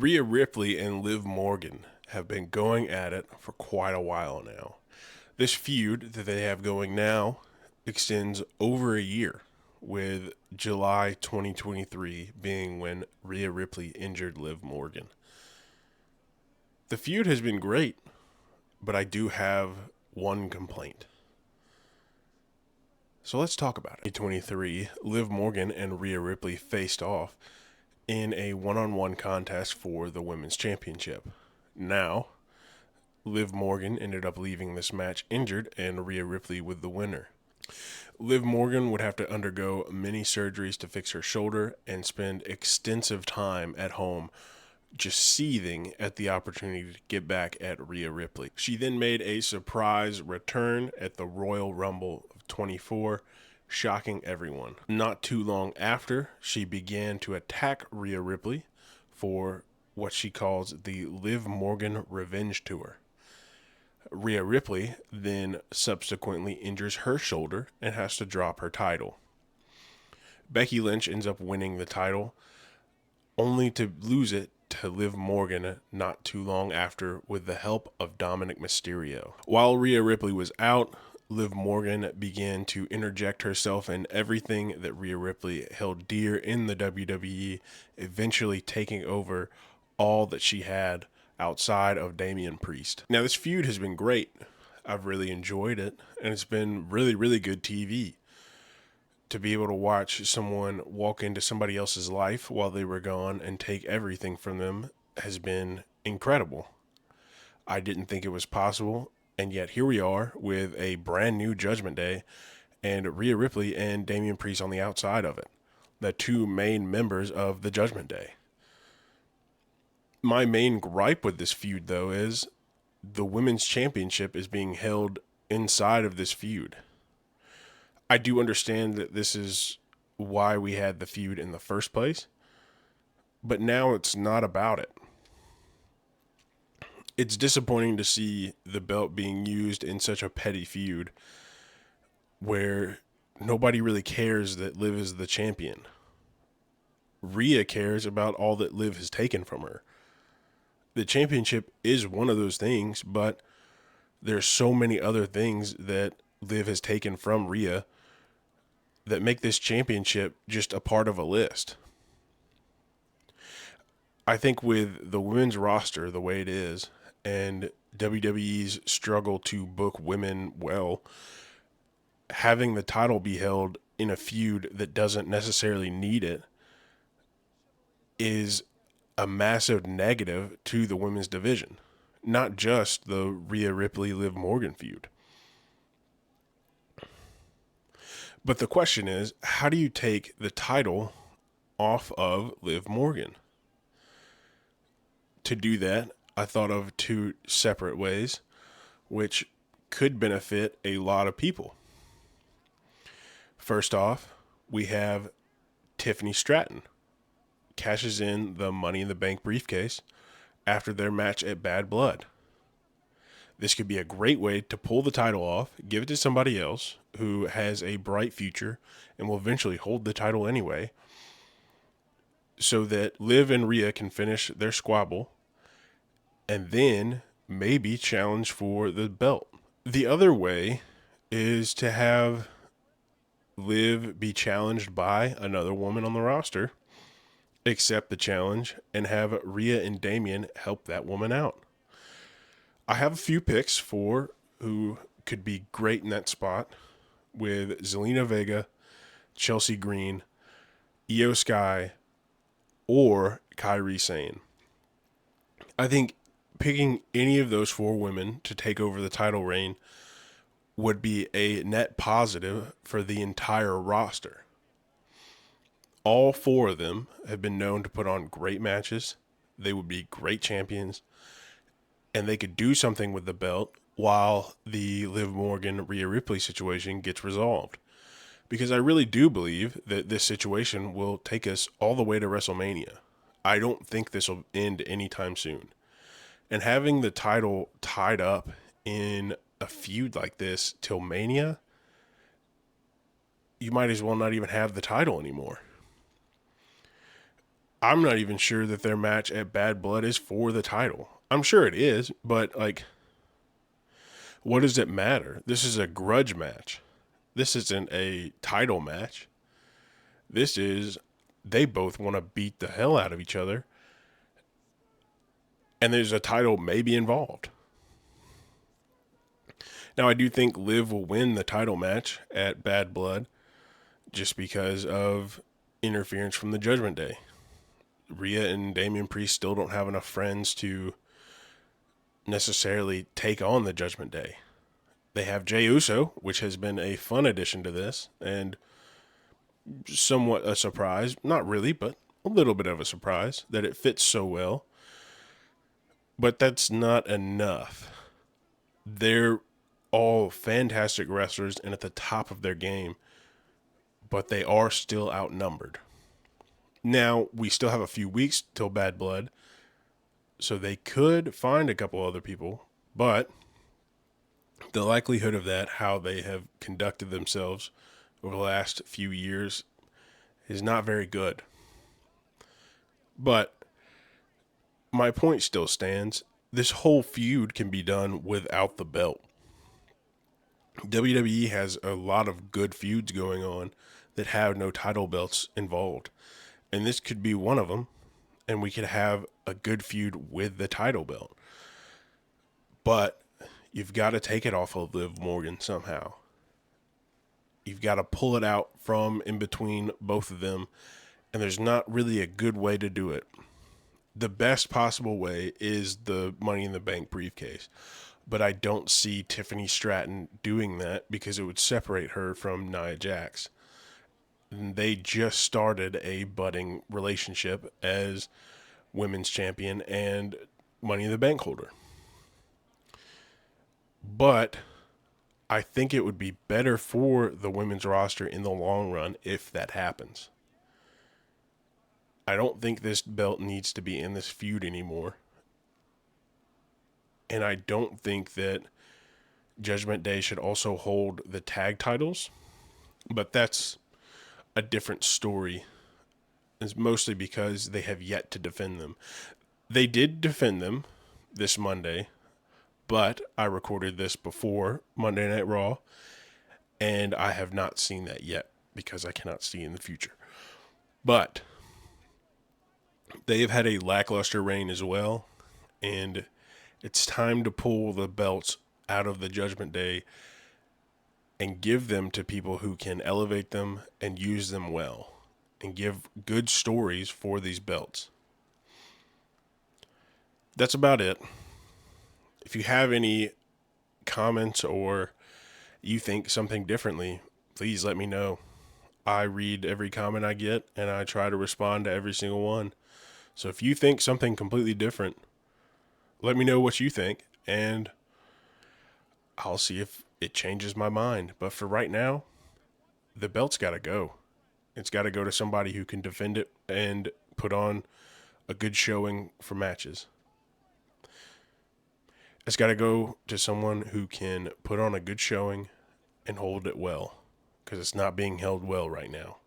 Rhea Ripley and Liv Morgan have been going at it for quite a while now. This feud that they have going now extends over a year, with July 2023 being when Rhea Ripley injured Liv Morgan. The feud has been great, but I do have one complaint. So let's talk about it. 2023, Liv Morgan and Rhea Ripley faced off in a one-on-one contest for the Women's Championship. Now, Liv Morgan ended up leaving this match injured and Rhea Ripley with the winner. Liv Morgan would have to undergo many surgeries to fix her shoulder and spend extensive time at home just seething at the opportunity to get back at Rhea Ripley. She then made a surprise return at the Royal Rumble of 24, shocking everyone. Not too long after, she began to attack Rhea Ripley for what she calls the Liv Morgan Revenge Tour. Rhea Ripley then subsequently injures her shoulder and has to drop her title. Becky Lynch ends up winning the title, only to lose it to Liv Morgan not too long after with the help of Dominic Mysterio. While Rhea Ripley was out, Liv Morgan began to interject herself in everything that Rhea Ripley held dear in the WWE, eventually taking over all that she had outside of Damian Priest. Now, this feud has been great. I've really enjoyed it, and it's been really, really good TV. To be able to watch someone walk into somebody else's life while they were gone and take everything from them has been incredible. I didn't think it was possible, and yet here we are with a brand new Judgment Day and Rhea Ripley and Damian Priest on the outside of it, the two main members of the Judgment Day. My main gripe with this feud, though, is the Women's Championship is being held inside of this feud. I do understand that this is why we had the feud in the first place, but now it's not about it. It's disappointing to see the belt being used in such a petty feud where nobody really cares that Liv is the champion. Rhea cares about all that Liv has taken from her. The championship is one of those things, but there's so many other things that Liv has taken from Rhea that make this championship just a part of a list. I think with the women's roster the way it is, and WWE's struggle to book women well, having the title be held in a feud that doesn't necessarily need it is a massive negative to the women's division, not just the Rhea Ripley Liv Morgan feud. But the question is, how do you take the title off of Liv Morgan? To do that, I thought of two separate ways, which could benefit a lot of people. First off, we have Tiffany Stratton cashes in the Money in the Bank briefcase after their match at Bad Blood. This could be a great way to pull the title off, give it to somebody else who has a bright future and will eventually hold the title anyway, so that Liv and Rhea can finish their squabble and then maybe challenge for the belt. The other way is to have Liv be challenged by another woman on the roster, accept the challenge, and have Rhea and Damian help that woman out. I have a few picks for who could be great in that spot, with Zelina Vega, Chelsea Green, Io Sky, or Kairi Sane. I think picking any of those four women to take over the title reign would be a net positive for the entire roster. All four of them have been known to put on great matches. They would be great champions, and they could do something with the belt while the Liv Morgan Rhea Ripley situation gets resolved. Because I really do believe that this situation will take us all the way to WrestleMania. I don't think this will end anytime soon. And having the title tied up in a feud like this till Mania, you might as well not even have the title anymore. I'm not even sure that their match at Bad Blood is for the title. I'm sure it is, but like, what does it matter? This is a grudge match. This isn't a title match. This is, they both want to beat the hell out of each other, and there's a title maybe involved. Now, I do think Liv will win the title match at Bad Blood just because of interference from the Judgment Day. Rhea and Damian Priest still don't have enough friends to necessarily take on the Judgment Day. They have Jey Uso, which has been a fun addition to this, and somewhat a surprise. Not really, but a little bit of a surprise that it fits so well. But that's not enough. They're all fantastic wrestlers and at the top of their game, but they are still outnumbered. Now, we still have a few weeks till Bad Blood, so they could find a couple other people, but the likelihood of that, how they have conducted themselves over the last few years, is not very good. But my point still stands. This whole feud can be done without the belt. WWE has a lot of good feuds going on that have no title belts involved. And this could be one of them. And we could have a good feud with the title belt. But you've got to take it off of Liv Morgan somehow. You've got to pull it out from in between both of them. And there's not really a good way to do it. The best possible way is the Money in the Bank briefcase. But I don't see Tiffany Stratton doing that because it would separate her from Nia Jax. They just started a budding relationship as women's champion and Money in the Bank holder. But I think it would be better for the women's roster in the long run if that happens. I don't think this belt needs to be in this feud anymore. And I don't think that Judgment Day should also hold the tag titles. But that's a different story. It's mostly because they have yet to defend them. They did defend them this Monday, but I recorded this before Monday Night Raw, and I have not seen that yet because I cannot see in the future. But they have had a lackluster reign as well, and it's time to pull the belts out of the Judgment Day and give them to people who can elevate them and use them well and give good stories for these belts. That's about it. If you have any comments or you think something differently, please let me know. I read every comment I get and I try to respond to every single one. So if you think something completely different, let me know what you think and I'll see if it changes my mind. But for right now, the belt's got to go. It's got to go to somebody who can defend it and put on a good showing for matches. It's got to go to someone who can put on a good showing and hold it well, because it's not being held well right now.